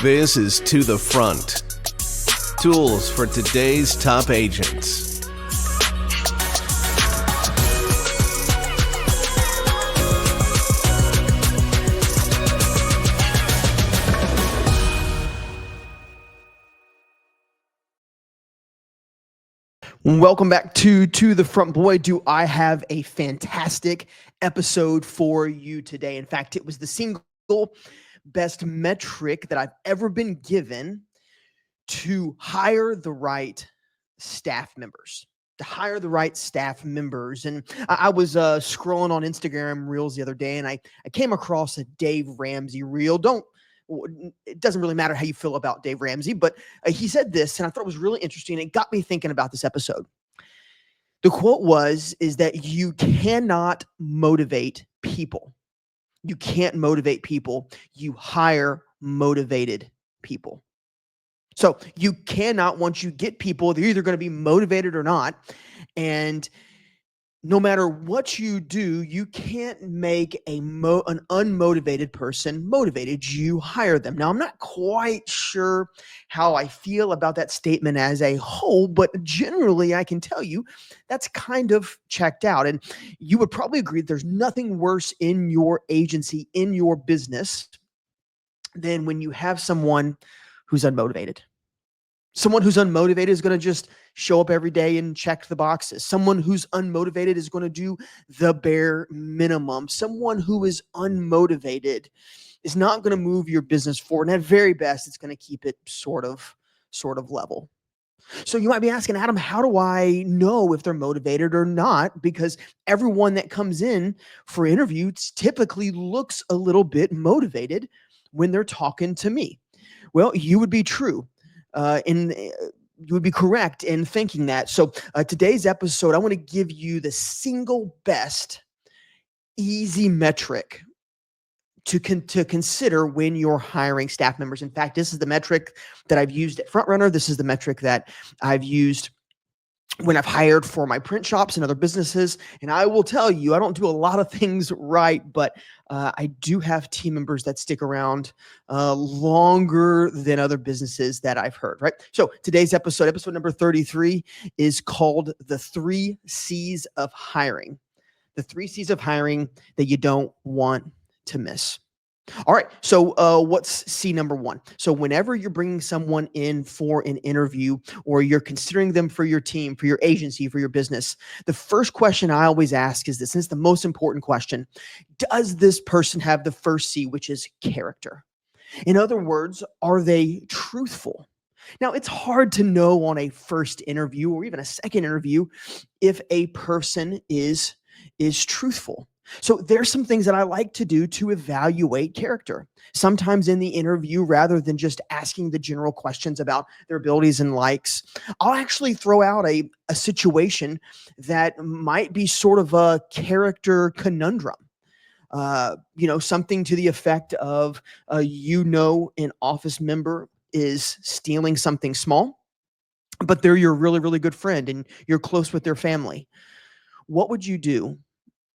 This is To the Front. Tools for today's top agents. Welcome back to the Front. Boy, do I have a fantastic episode for you today. In fact, it was the single best metric that I've ever been given to hire the right staff members. And I was scrolling on Instagram Reels the other day, and I came across a Dave Ramsey reel. It doesn't really matter how you feel about Dave Ramsey, but he said this, and I thought it was really interesting. It got me thinking about this episode. The quote is that you cannot motivate people. You can't motivate people. You hire motivated people. So you cannot, once you get people, they're either going to be motivated or not. And no matter what you do, you can't make an unmotivated person motivated. You hire them. Now, I'm not quite sure how I feel about that statement as a whole, but generally I can tell you that's kind of checked out. And you would probably agree that there's nothing worse in your agency, in your business, than when you have someone who's unmotivated. Someone who's unmotivated is going to just show up every day and check the boxes. Someone who's unmotivated is going to do the bare minimum. Someone who is unmotivated is not going to move your business forward. And at very best, it's going to keep it sort of level. So you might be asking, Adam, how do I know if they're motivated or not? Because everyone that comes in for interviews typically looks a little bit motivated when they're talking to me. Well, you would be true. You would be correct in thinking that. So today's episode, I want to give you the single best easy metric to consider when you're hiring staff members. In fact, this is the metric that I've used at Frontrunner. This is the metric that I've used when I've hired for my print shops and other businesses. And I will tell you, I don't do a lot of things right, but I do have team members that stick around longer than other businesses that I've heard, right? So today's episode number 33, is called The 3 C's of Hiring. The 3 C's of hiring that you don't want to miss. All right. So what's C number 1? So whenever you're bringing someone in for an interview, or you're considering them for your team, for your agency, for your business, the first question I always ask is this, and it's the most important question: does this person have the first C, which is character? In other words, are they truthful? Now, it's hard to know on a first interview or even a second interview if a person is truthful. So there's some things that I like to do to evaluate character. Sometimes in the interview, rather than just asking the general questions about their abilities and likes, I'll actually throw out a situation that might be sort of a character conundrum. Something to the effect of, an office member is stealing something small, but they're your really, really good friend and you're close with their family. What would you do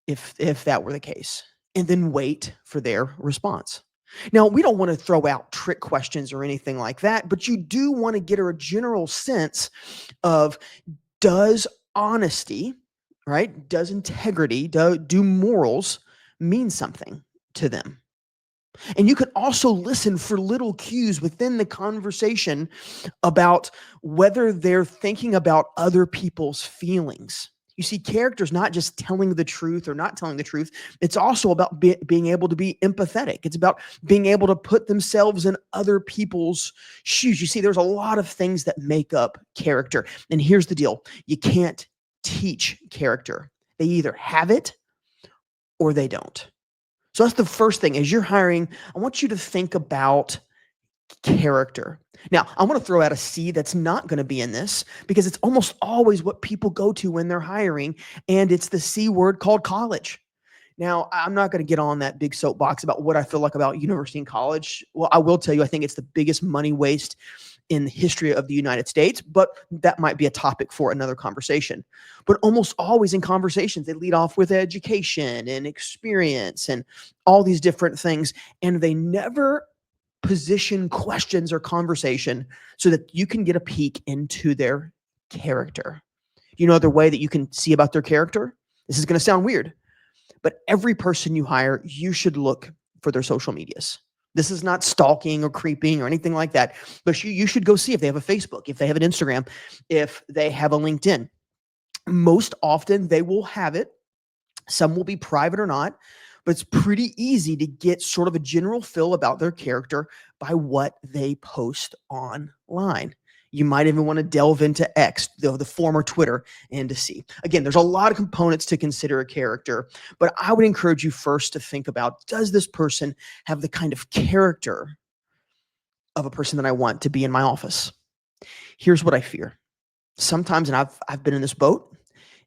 if that were the case? And then wait for their response. Now, we don't want to throw out trick questions or anything like that, but you do want to get a general sense of, does honesty, right? Does integrity, do morals mean something to them? And you can also listen for little cues within the conversation about whether they're thinking about other people's feelings. You see, character is not just telling the truth or not telling the truth. It's also about being able to be empathetic. It's about being able to put themselves in other people's shoes. You see, there's a lot of things that make up character. And here's the deal: you can't teach character. They either have it or they don't. So that's the first thing. As you're hiring, I want you to think about character. Now, I want to throw out a C that's not going to be in this, because it's almost always what people go to when they're hiring, and it's the C word called college. Now, I'm not going to get on that big soapbox about what I feel like about university and college. Well, I will tell you, I think it's the biggest money waste in the history of the United States, but that might be a topic for another conversation. But almost always in conversations, they lead off with education and experience and all these different things, and they never position questions or conversation so that you can get a peek into their character. You know, other way that you can see about their character? This is going to sound weird, but every person you hire, you should look for their social medias. This is not stalking or creeping or anything like that, but you should go see if they have a Facebook, if they have an Instagram, if they have a LinkedIn. Most often they will have it. Some will be private or not, but it's pretty easy to get sort of a general feel about their character by what they post online. You might even want to delve into X, the former Twitter, and to see. Again, there's a lot of components to consider a character, but I would encourage you first to think about, does this person have the kind of character of a person that I want to be in my office? Here's what I fear. Sometimes, and I've been in this boat,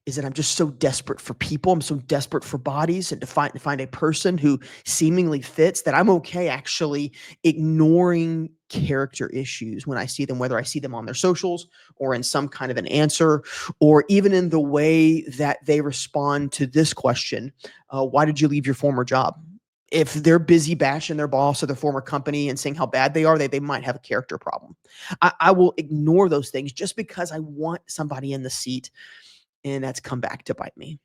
is that I'm just so desperate for people. I'm so desperate for bodies and to find a person who seemingly fits that I'm okay actually ignoring character issues when I see them, whether I see them on their socials or in some kind of an answer, or even in the way that they respond to this question, why did you leave your former job? If they're busy bashing their boss or their former company and saying how bad they are, they might have a character problem. I will ignore those things just because I want somebody in the seat, and that's come back to bite me.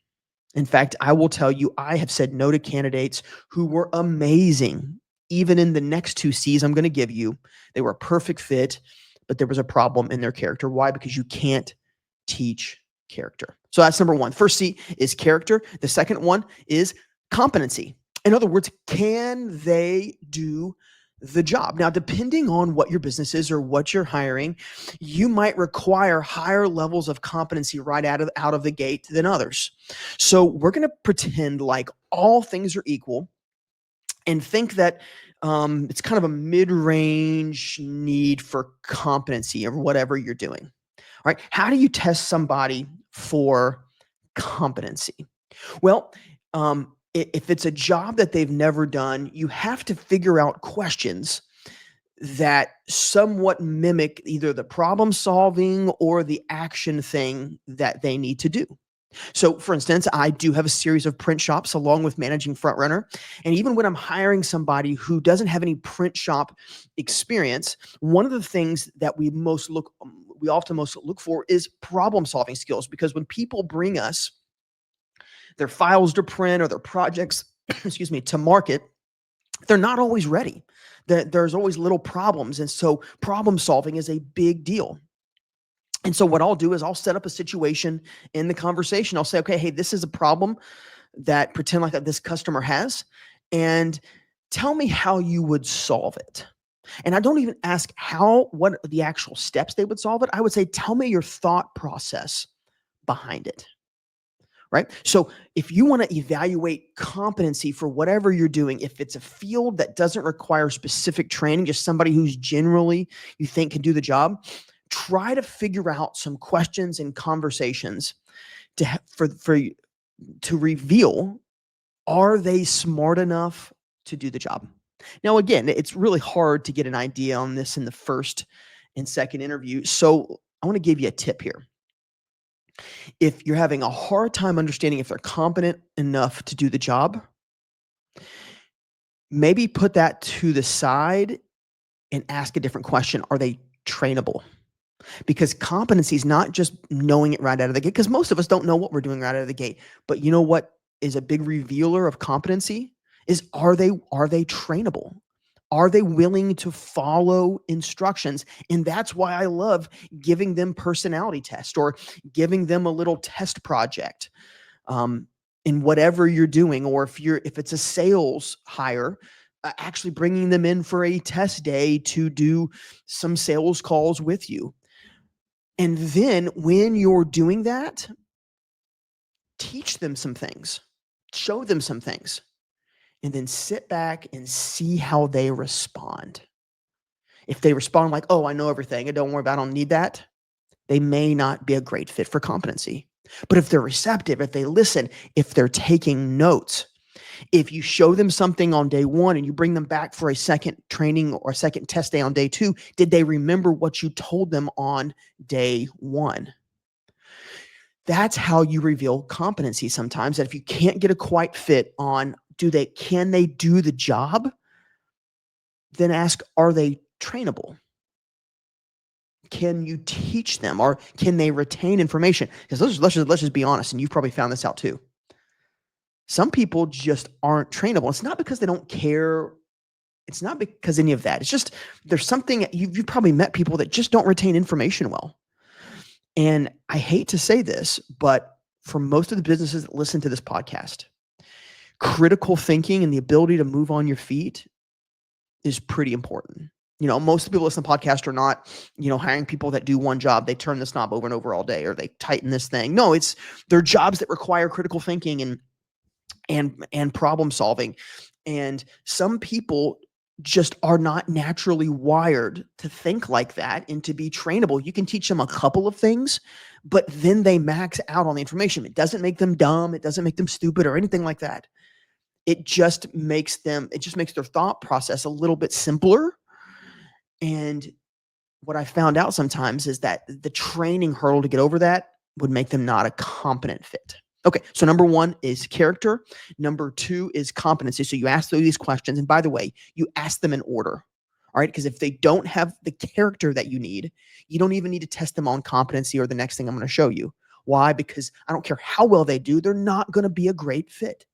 In fact, I will tell you, I have said no to candidates who were amazing. Even in the next two C's I'm going to give you, they were a perfect fit, but there was a problem in their character. Why? Because you can't teach character. So that's number one. First C is character. The second one is competency. In other words, can they do the job? Now, depending on what your business is or what you're hiring, you might require higher levels of competency right out of the gate than others. So we're going to pretend like all things are equal and think that it's kind of a mid-range need for competency or whatever you're doing. All right. How do you test somebody for competency? Well, if it's a job that they've never done, you have to figure out questions that somewhat mimic either the problem solving or the action thing that they need to do. So, for instance, I do have a series of print shops along with managing Frontrunner. And even when I'm hiring somebody who doesn't have any print shop experience, one of the things that we often most look for is problem solving skills. Because when people bring us their files to print or their projects, excuse me, to market, they're not always ready. There's always little problems. And so problem solving is a big deal. And so what I'll do is I'll set up a situation in the conversation. I'll say, okay, hey, this is a problem that pretend like that this customer has, and tell me how you would solve it. And I don't even ask what are the actual steps they would solve it. I would say, tell me your thought process behind it. Right? So if you want to evaluate competency for whatever you're doing, if it's a field that doesn't require specific training, just somebody who's generally you think can do the job, try to figure out some questions and conversations to reveal, are they smart enough to do the job? Now, again, it's really hard to get an idea on this in the first and second interview. So I want to give you a tip here. If you're having a hard time understanding if they're competent enough to do the job, maybe put that to the side and ask a different question. Are they trainable? Because competency is not just knowing it right out of the gate, because most of us don't know what we're doing right out of the gate. But you know what is a big revealer of competency is, are they trainable? Are they willing to follow instructions? And that's why I love giving them personality tests or giving them a little test project in whatever you're doing. Or if it's a sales hire, actually bringing them in for a test day to do some sales calls with you. And then when you're doing that, teach them some things, show them some things, and then sit back and see how they respond. If they respond like, oh, I know everything, and don't worry about it, I don't need that, they may not be a great fit for competency. But if they're receptive, if they listen, if they're taking notes, if you show them something on day one and you bring them back for a second training or a second test day on day two, did they remember what you told them on day one? That's how you reveal competency sometimes. That if you can't get a quite fit on can they do the job, then ask, are they trainable? Can you teach them, or can they retain information? Because let's just be honest, and you've probably found this out too. Some people just aren't trainable. It's not because they don't care. It's not because any of that. It's just there's something you've probably met people that just don't retain information well. And I hate to say this, but for most of the businesses that listen to this podcast, critical thinking and the ability to move on your feet is pretty important. Most of the people listen to podcasts are not, hiring people that do one job. They turn this knob over and over all day, or they tighten this thing. No, they're jobs that require critical thinking and problem solving. And some people just are not naturally wired to think like that and to be trainable. You can teach them a couple of things, but then they max out on the information. It doesn't make them dumb. It doesn't make them stupid or anything like that. It just makes their thought process a little bit simpler. And what I found out sometimes is that the training hurdle to get over that would make them not a competent fit. Okay, so number one is character. Number two is competency. So you ask these questions. And by the way, you ask them in order. All right, because if they don't have the character that you need, you don't even need to test them on competency or the next thing I'm going to show you. Why? Because I don't care how well they do, they're not going to be a great fit.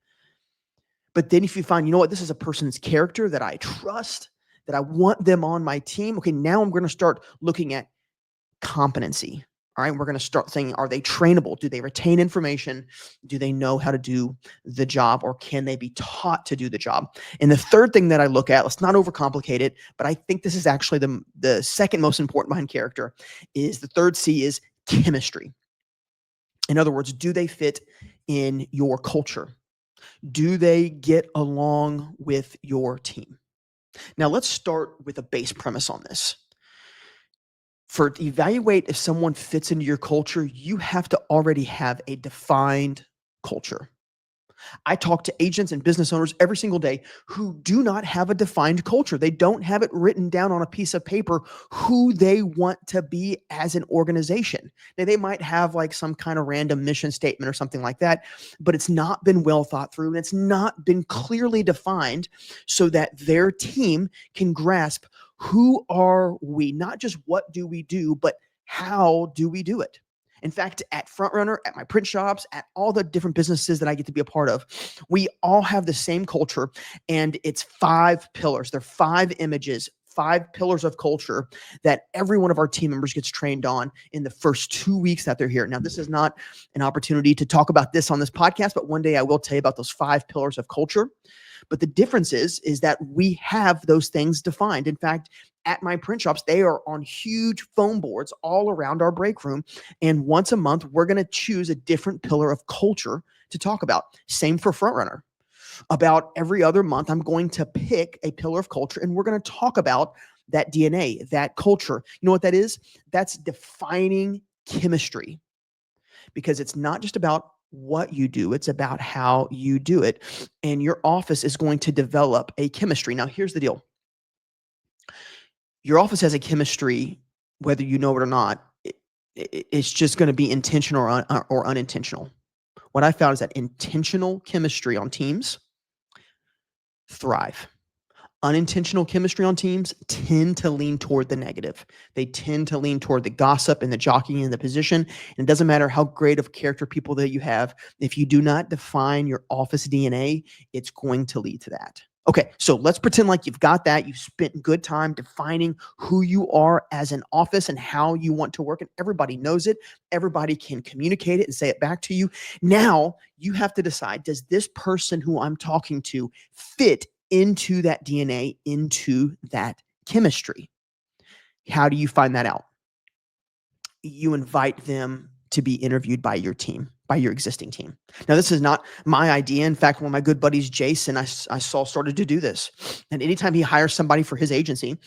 But then if you find, this is a person's character that I trust, that I want them on my team. Okay, now I'm going to start looking at competency. All right, we're going to start saying, are they trainable? Do they retain information? Do they know how to do the job, or can they be taught to do the job? And the third thing that I look at, let's not overcomplicate it, but I think this is actually the second most important behind character, is the third C is chemistry. In other words, do they fit in your culture? Do they get along with your team? Now, let's start with a base premise on this. To evaluate if someone fits into your culture, you have to already have a defined culture. I talk to agents and business owners every single day who do not have a defined culture. They don't have it written down on a piece of paper who they want to be as an organization. Now, they might have like some kind of random mission statement or something like that, but it's not been well thought through and it's not been clearly defined so that their team can grasp who are we, not just what do we do, but how do we do it. In fact, at Frontrunner, at my print shops, at all the different businesses that I get to be a part of, we all have the same culture, and it's 5 pillars. They're 5 images, 5 pillars of culture that every one of our team members gets trained on in the first 2 weeks that they're here. Now, this is not an opportunity to talk about this on this podcast, but one day I will tell you about those 5 pillars of culture. But the difference is that we have those things defined. In fact, at my print shops, they are on huge foam boards all around our break room. And once a month, we're going to choose a different pillar of culture to talk about. Same for Frontrunner. About every other month, I'm going to pick a pillar of culture and we're going to talk about that DNA, that culture. You know what that is? That's defining chemistry, because it's not just about what you do, it's about how you do it. And your office is going to develop a chemistry. Now, here's the deal. Your office has a chemistry, whether you know it or not. It's just going to be intentional or unintentional. What I found is that intentional chemistry on teams thrive. Unintentional chemistry on teams tend to lean toward the negative. They tend to lean toward the gossip and the jockeying and the position. And it doesn't matter how great of character people that you have. If you do not define your office DNA, it's going to lead to that. Okay, so let's pretend like you've got that. You've spent good time defining who you are as an office and how you want to work, and everybody knows it. Everybody can communicate it and say it back to you. Now you have to decide, does this person who I'm talking to fit into that DNA, into that chemistry? How do you find that out? You invite them to be interviewed by your team, by your existing team. Now, this is not my idea. In fact, one of my good buddies, Jason, I saw started to do this. And anytime he hires somebody for his agency,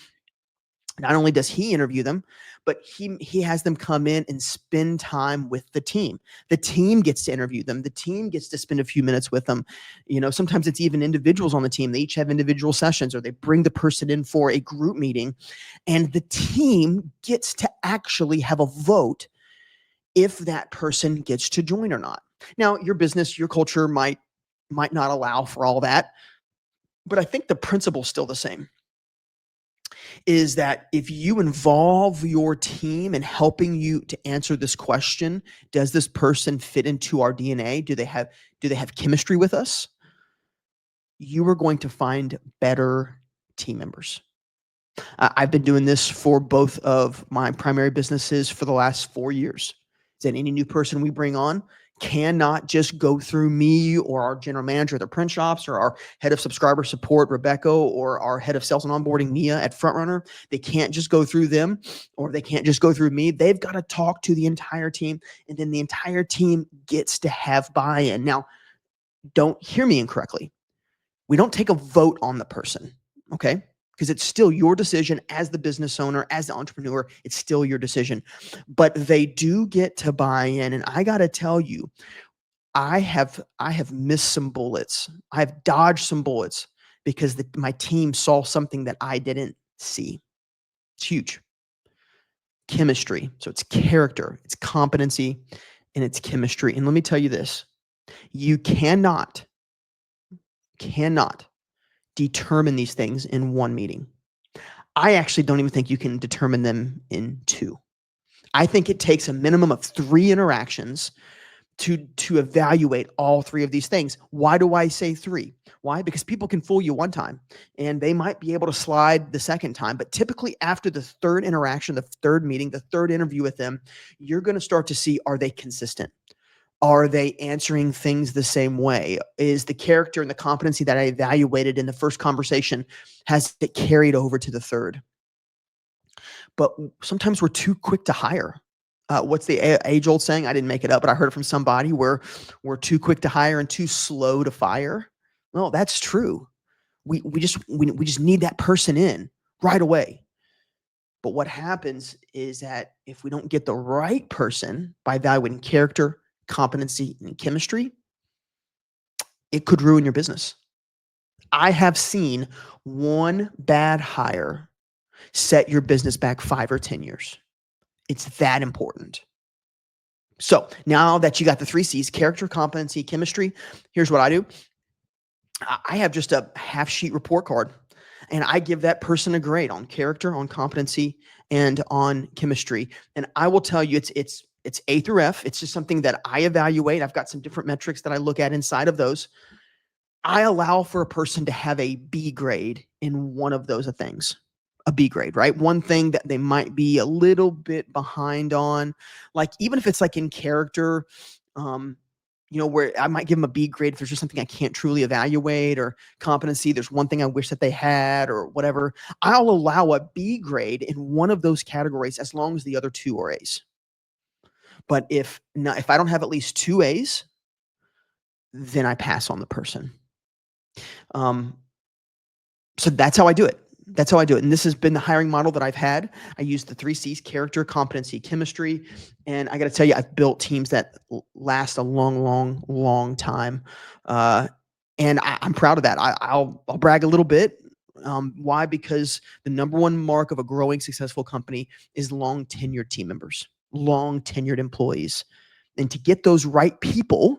not only does he interview them, but he has them come in and spend time with the team. The team gets to interview them. The team gets to spend a few minutes with them. Sometimes it's even individuals on the team. They each have individual sessions, or they bring the person in for a group meeting, and the team gets to actually have a vote if that person gets to join or not. Now, your business, your culture might not allow for all that, but I think the principle's still the same. is that if you involve your team in helping you to answer this question, does this person fit into our DNA? Do they have chemistry with us? You are going to find better team members. I've been doing this for both of my primary businesses for the last 4 years. That any new person we bring on cannot just go through me or our general manager at the print shops or our head of subscriber support, Rebecca, or our head of sales and onboarding, Mia at Frontrunner. They can't just go through them, or they can't just go through me. They've got to talk to the entire team, and then the entire team gets to have buy-in. Now, don't hear me incorrectly. We don't take a vote on the person, okay? Because it's still your decision as the business owner, as the entrepreneur. It's still your decision. But they do get to buy in. And I got to tell you, I have missed some bullets. I've dodged some bullets because my team saw something that I didn't see. It's huge. Chemistry. So it's character, it's competency, and it's chemistry. And let me tell you this. You cannot determine these things in one meeting. I actually don't even think you can determine them in 2. I think it takes a minimum of 3 interactions to evaluate all 3 of these things. Why do I say 3? Why? Because people can fool you one time and they might be able to slide the second time. But typically after the 3rd interaction, the 3rd meeting, the 3rd interview with them, you're going to start to see, are they consistent? Are they answering things the same way? Is the character and the competency that I evaluated in the first conversation, has it carried over to the 3rd? But sometimes we're too quick to hire. What's the age-old saying? I didn't make it up, but I heard it from somebody where we're too quick to hire and too slow to fire. Well, that's true. We just need that person in right away. But what happens is that if we don't get the right person by evaluating character, competency, and chemistry, it could ruin your business. I have seen one bad hire set your business back 5 or 10 years. It's that important. So now that you got the 3 C's, character, competency, chemistry, here's what I do. I have just a half sheet report card, and I give that person a grade on character, on competency, and on chemistry. And I will tell you, it's A through F. It's just something that I evaluate. I've got some different metrics that I look at inside of those. I allow for a person to have a B grade in one of those things. A B grade, right? One thing that they might be a little bit behind on, like even if it's like in character, where I might give them a B grade if there's just something I can't truly evaluate, or competency, there's one thing I wish that they had or whatever. I'll allow a B grade in one of those categories as long as the other 2 are A's. But if I don't have at least 2 A's, then I pass on the person. So that's how I do it. And this has been the hiring model that I've had. I use the 3 C's: character, competency, chemistry. And I got to tell you, I've built teams that last a long, long, long time. And I'm proud of that. I'll brag a little bit. Why? Because the number one mark of a growing, successful company is long tenured team members, long tenured employees. And to get those right people,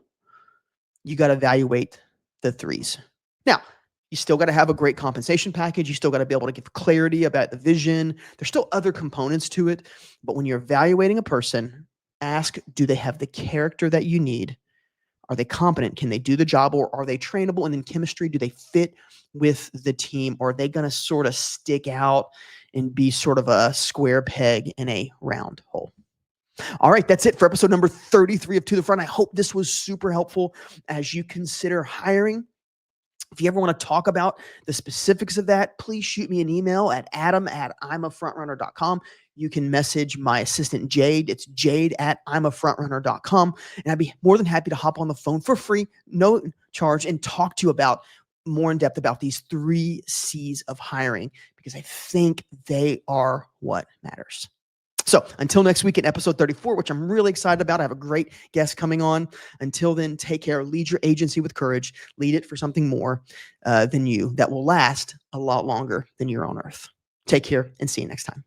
you got to evaluate the 3s. Now, you still got to have a great compensation package. You still got to be able to give clarity about the vision. There's still other components to it. But when you're evaluating a person, ask, do they have the character that you need? Are they competent? Can they do the job? Or are they trainable? And then chemistry, do they fit with the team? Or are they going to sort of stick out and be sort of a square peg in a round hole? All right, that's it for episode number 33 of To the Front. I hope this was super helpful as you consider hiring. If you ever want to talk about the specifics of that, please shoot me an email at adam@imafrontrunner.com. You can message my assistant, Jade. It's jade@imafrontrunner.com. And I'd be more than happy to hop on the phone for free, no charge, and talk to you about more in depth about these 3 C's of hiring, because I think they are what matters. So until next week in episode 34, which I'm really excited about, I have a great guest coming on. Until then, take care. Lead your agency with courage. Lead it for something more than you that will last a lot longer than you're on earth. Take care and see you next time.